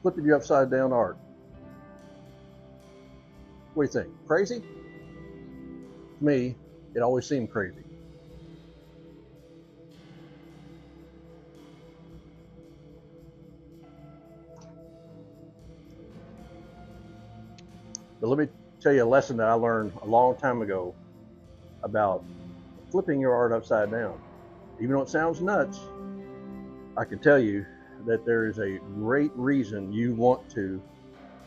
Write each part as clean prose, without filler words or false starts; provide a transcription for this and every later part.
flipping you upside down art. What do you think? Crazy? To me, it always seemed crazy. But let me tell you a lesson that I learned a long time ago about flipping your art upside down. Even though it sounds nuts, I can tell you that there is a great reason you want to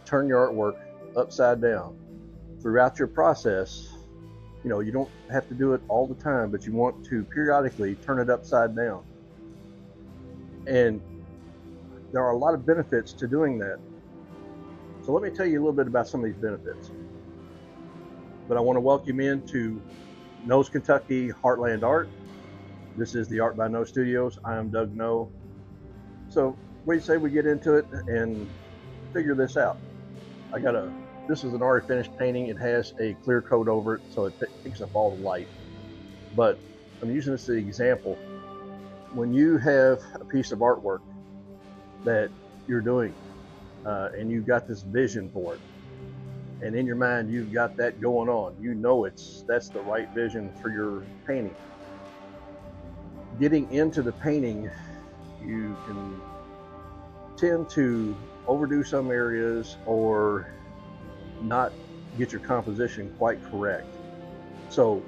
turn your artwork upside down. Throughout your process, you don't have to do it all the time, but you want to periodically turn it upside down. And there are a lot of benefits to doing that. So let me tell you a little bit about some of these benefits. But I want to welcome you into No's Kentucky Heartland Art. This is the Art by No Studios. I am Doug No. So what do you say we get into it and figure this out? This is an already finished painting. It has a clear coat over it, so it picks up all the light. But I'm using this as an example. When you have a piece of artwork that you're doing, and you've got this vision for it, and in your mind you've got that going on, that's the right vision for your painting. Getting into the painting, you can tend to overdo some areas or not get your composition quite correct. So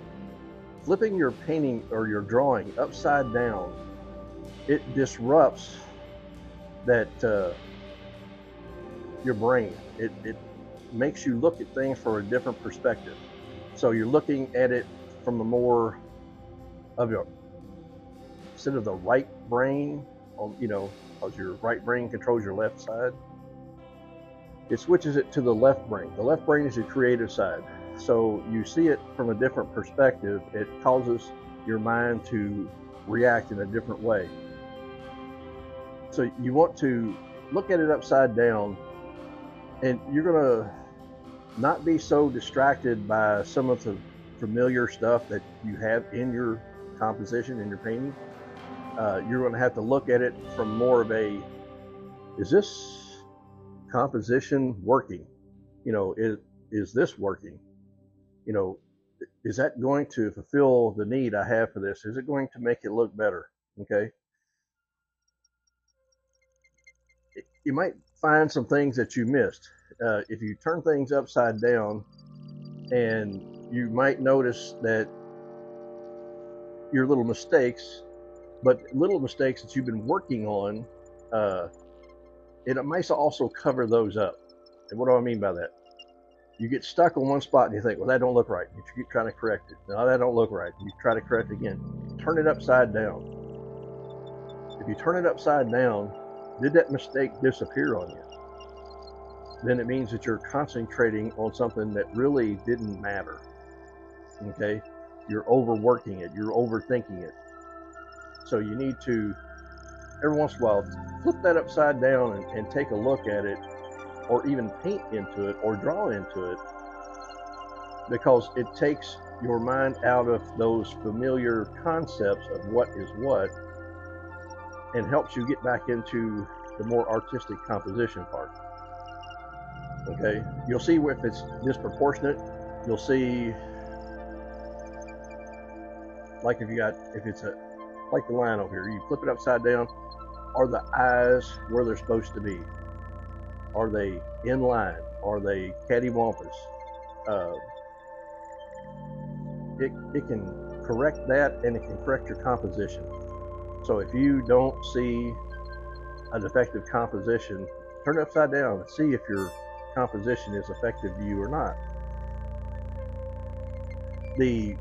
flipping your painting or your drawing upside down, it disrupts that your brain. It makes you look at things from a different perspective. So you're looking at it from a more of your, instead of the right brain, because your right brain controls your left side, it switches it to the left brain. The left brain is your creative side. So you see it from a different perspective. It causes your mind to react in a different way. So you want to look at it upside down, and you're going to not be so distracted by some of the familiar stuff that you have in your composition, in your painting. You're going to have to look at it from more of a, is this composition working? Is this working? Is that going to fulfill the need I have for this? Is it going to make it look better? Okay. You might find some things that you missed. If you turn things upside down, and you might notice that your little mistakes, but little mistakes that you've been working on, it might also cover those up. And what do I mean by that? You get stuck on one spot and you think, well, that don't look right. You keep trying to correct it. No, that don't look right. You try to correct it again. Turn it upside down. If you turn it upside down, did that mistake disappear on you? Then it means that you're concentrating on something that really didn't matter. Okay? You're overworking it. You're overthinking it. So you need to, every once in a while, flip that upside down and take a look at it, or even paint into it or draw into it, because it takes your mind out of those familiar concepts of what is what and helps you get back into the more artistic composition part. Okay, you'll see if it's disproportionate. You'll see, like if it's like the line over here, you flip it upside down. Are the eyes where they're supposed to be? Are they in line? Are they cattywampus? It can correct that, and it can correct your composition. So if you don't see a defective composition, turn it upside down and see if your composition is effective to you or not. The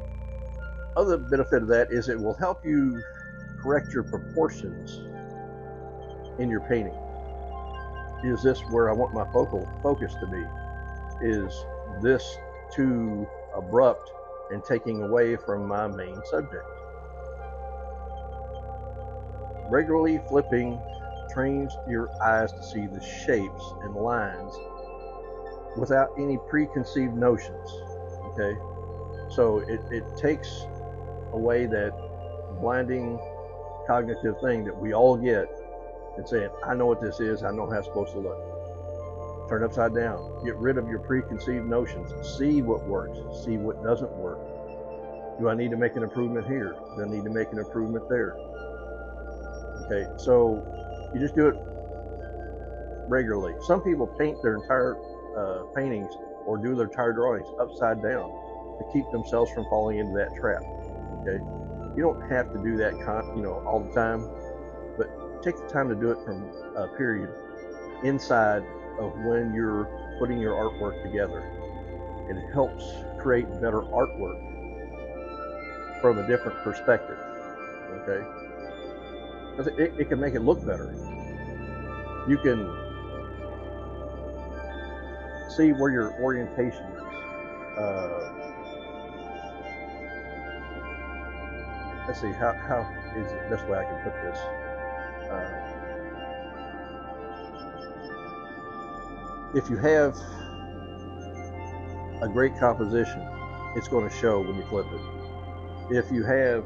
other benefit of that is it will help you correct your proportions in your painting. Is this where I want my focus to be? Is this too abrupt and taking away from my main subject? Regularly flipping trains your eyes to see the shapes and lines without any preconceived notions. Okay, so it takes away that blinding cognitive thing that we all get and saying, I know what this is, I know how it's supposed to look. Turn upside down. Get rid of your preconceived notions. See what works. See what doesn't work. Do I need to make an improvement here? Do I need to make an improvement there? Okay, so you just do it regularly. Some people paint their entire paintings or do their entire drawings upside down to keep themselves from falling into that trap. Okay, you don't have to do that, all the time, but take the time to do it from a period inside of when you're putting your artwork together. It helps create better artwork from a different perspective. Okay, because it can make it look better. You can see where your orientation is. Let's see, how is the best way I can put this? If you have a great composition, it's going to show when you flip it. If you have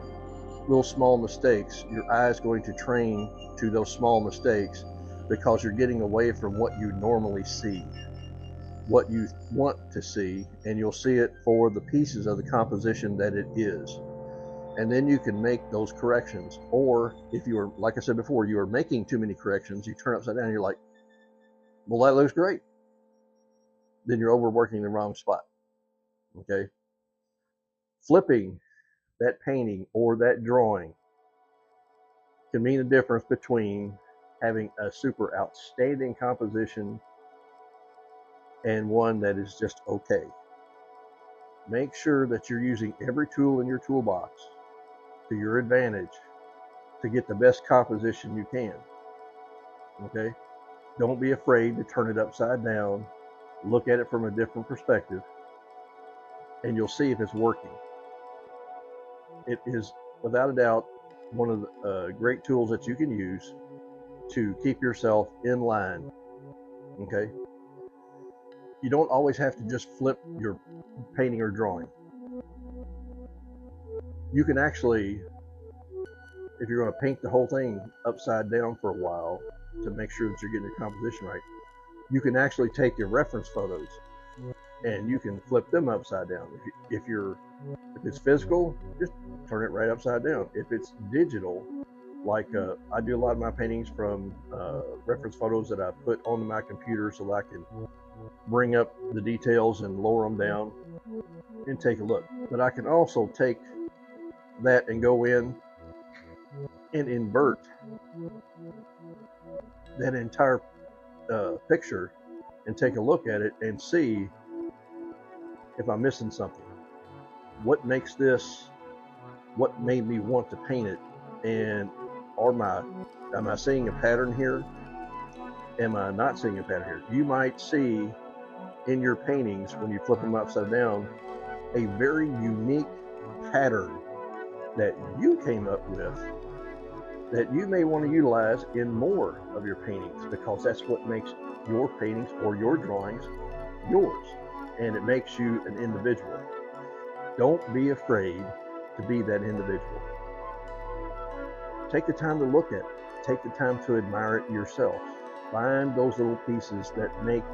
little small mistakes, your eye is going to train to those small mistakes because you're getting away from what you normally see, what you want to see, and you'll see it for the pieces of the composition that it is. And then you can make those corrections. Or if you were, like I said before, you are making too many corrections, you turn upside down and you're like, well, that looks great. Then you're overworking the wrong spot. Okay? Flipping that painting or that drawing can mean the difference between having a super outstanding composition and one that is just okay. Make sure that you're using every tool in your toolbox to your advantage to get the best composition you can. Okay? Don't be afraid to turn it upside down, look at it from a different perspective, and you'll see if it's working. It is, without a doubt, one of the great tools that you can use to keep yourself in line. Okay? You don't always have to just flip your painting or drawing. You can actually, if you're going to paint the whole thing upside down for a while to make sure that you're getting your composition right, you can actually take your reference photos and you can flip them upside down. If it's physical, just turn it right upside down. If it's digital, like I do a lot of my paintings from reference photos that I put onto my computer so that I can bring up the details and lower them down and take a look. But I can also take that and go in and invert that entire picture and take a look at it and see if I'm missing something. What makes this, what made me want to paint it, and am I seeing a pattern here? Am I not seeing a pattern here? You might see in your paintings, when you flip them upside down, a very unique pattern that you came up with that you may want to utilize in more of your paintings, because that's what makes your paintings or your drawings yours, and it makes you an individual. Don't be afraid to be that individual. Take the time to look at it. Take the time to admire it yourself. Find those little pieces that make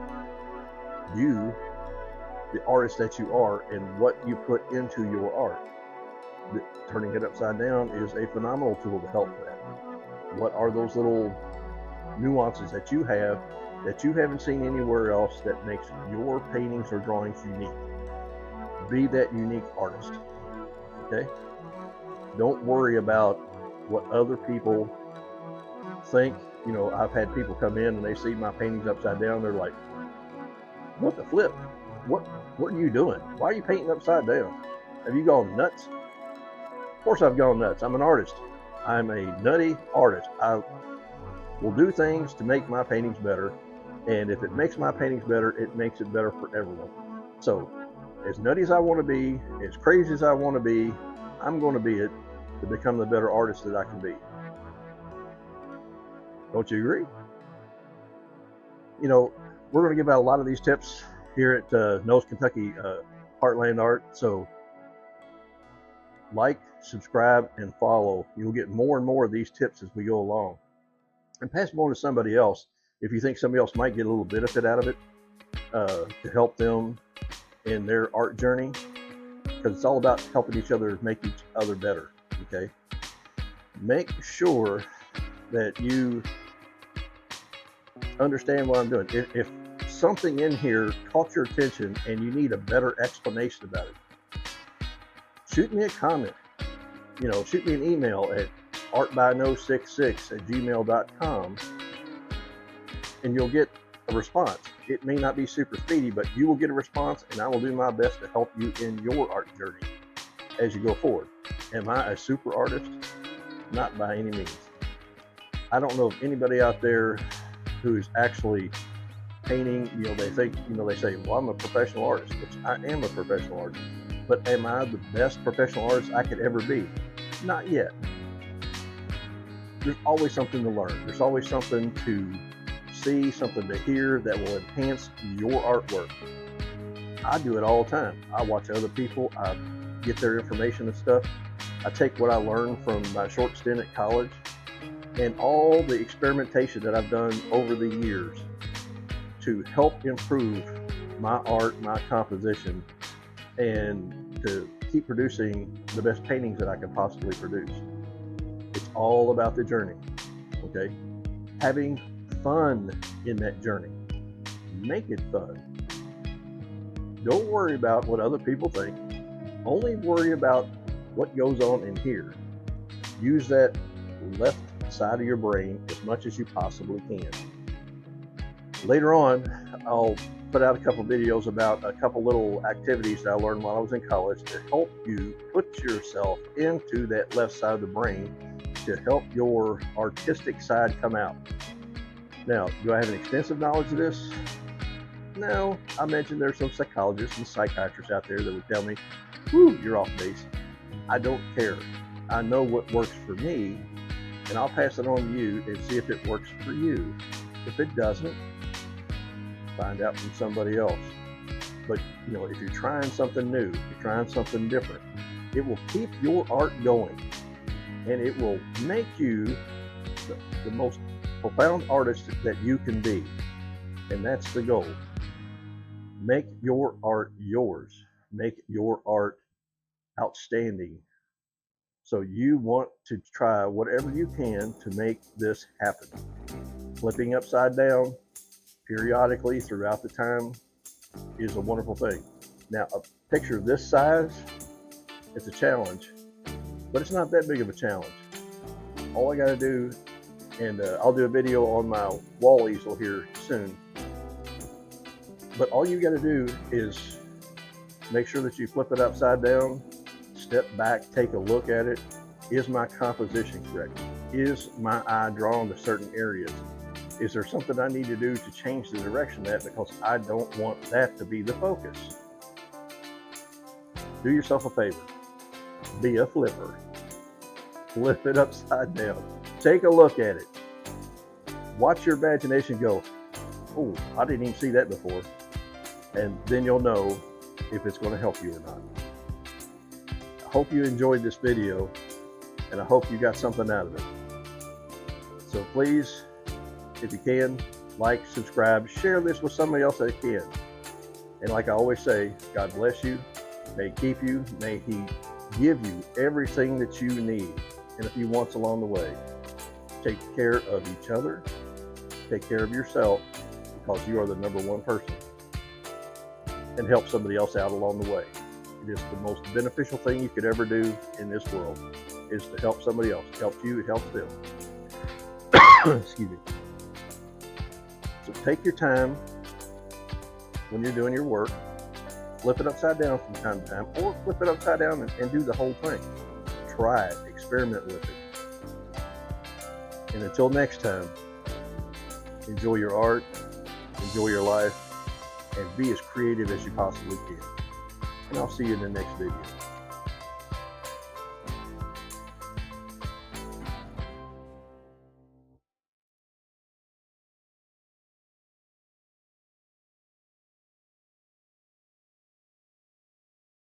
you the artist that you are and what you put into your art. Turning it upside down is a phenomenal tool to help that. What are those little nuances that you have that you haven't seen anywhere else that makes your paintings or drawings unique? Be that unique artist. Okay? Don't worry about what other people think. I've had people come in and they see my paintings upside down. They're like, what the flip? What are you doing? Why are you painting upside down? Have you gone nuts? Of course I've gone nuts. I'm an artist. I'm a nutty artist. I will do things to make my paintings better. And if it makes my paintings better, it makes it better for everyone. So, as nutty as I want to be, as crazy as I want to be, I'm going to be it to become the better artist that I can be. Don't you agree? We're going to give out a lot of these tips here at Nose Kentucky Heartland Art. So like, subscribe, and follow. You'll get more and more of these tips as we go along. And pass them on to somebody else if you think somebody else might get a little benefit out of it. to help them in their art journey, because it's all about helping each other make each other better. Okay, make sure that you understand what I'm doing. If something in here caught your attention and you need a better explanation about it, shoot me a comment. Shoot me an email at artbyno66@gmail.com, and you'll get a response. It may not be super speedy, but you will get a response, and I will do my best to help you in your art journey as you go forward. Am I a super artist? Not by any means. I don't know of anybody out there who's actually painting. They think, they say, well, I'm a professional artist, which I am a professional artist. But am I the best professional artist I could ever be? Not yet. There's always something to learn. There's always something to see, something to hear that will enhance your artwork. I do it all the time. I watch other people. I get their information and stuff. I take what I learned from my short stint at college and all the experimentation that I've done over the years to help improve my art, my composition, and to keep producing the best paintings that I can possibly produce. It's all about the journey, okay? Having fun in that journey. Make it fun. Don't worry about what other people think. Only worry about what goes on in here. Use that left side of your brain as much as you possibly can. Later on, I'll put out a couple videos about a couple little activities that I learned while I was in college to help you put yourself into that left side of the brain to help your artistic side come out. Now, do I have an extensive knowledge of this? No. I mentioned there's some psychologists and psychiatrists out there that would tell me, whoo, you're off base. I don't care. I know what works for me, and I'll pass it on to you and see if it works for you. If it doesn't, find out from somebody else. But if you're trying something new, if you're trying something different, it will keep your art going, and it will make you the most profound artist that you can be. And that's the goal. Make your art yours. Make your art outstanding. So you want to try whatever you can to make this happen. Flipping upside down periodically throughout the time is a wonderful thing. Now, a picture this size, it's a challenge, but it's not that big of a challenge. All I got to do, and I'll do a video on my wall easel here soon, but all you got to do is make sure that you flip it upside down, step back, take a look at it. Is my composition correct? Is my eye drawn to certain areas? Is there something I need to do to change the direction of that, because I don't want that to be the focus? Do yourself a favor. Be a flipper. Flip it upside down. Take a look at it. Watch your imagination go, oh, I didn't even see that before. And then you'll know if it's going to help you or not. I hope you enjoyed this video, and I hope you got something out of it. So please, if you can, like, subscribe, share this with somebody else that can. And like I always say, God bless you, may keep you, may He give you everything that you need and a few wants along the way. Take care of each other, take care of yourself, because you are the number one person. And help somebody else out along the way. It is the most beneficial thing you could ever do in this world, is to help somebody else. It helps you, it helps them. Excuse me. So take your time when you're doing your work. Flip it upside down from time to time, or flip it upside down and do the whole thing. Try it, experiment with it. And until next time, enjoy your art, enjoy your life, and be as creative as you possibly can. And I'll see you in the next video.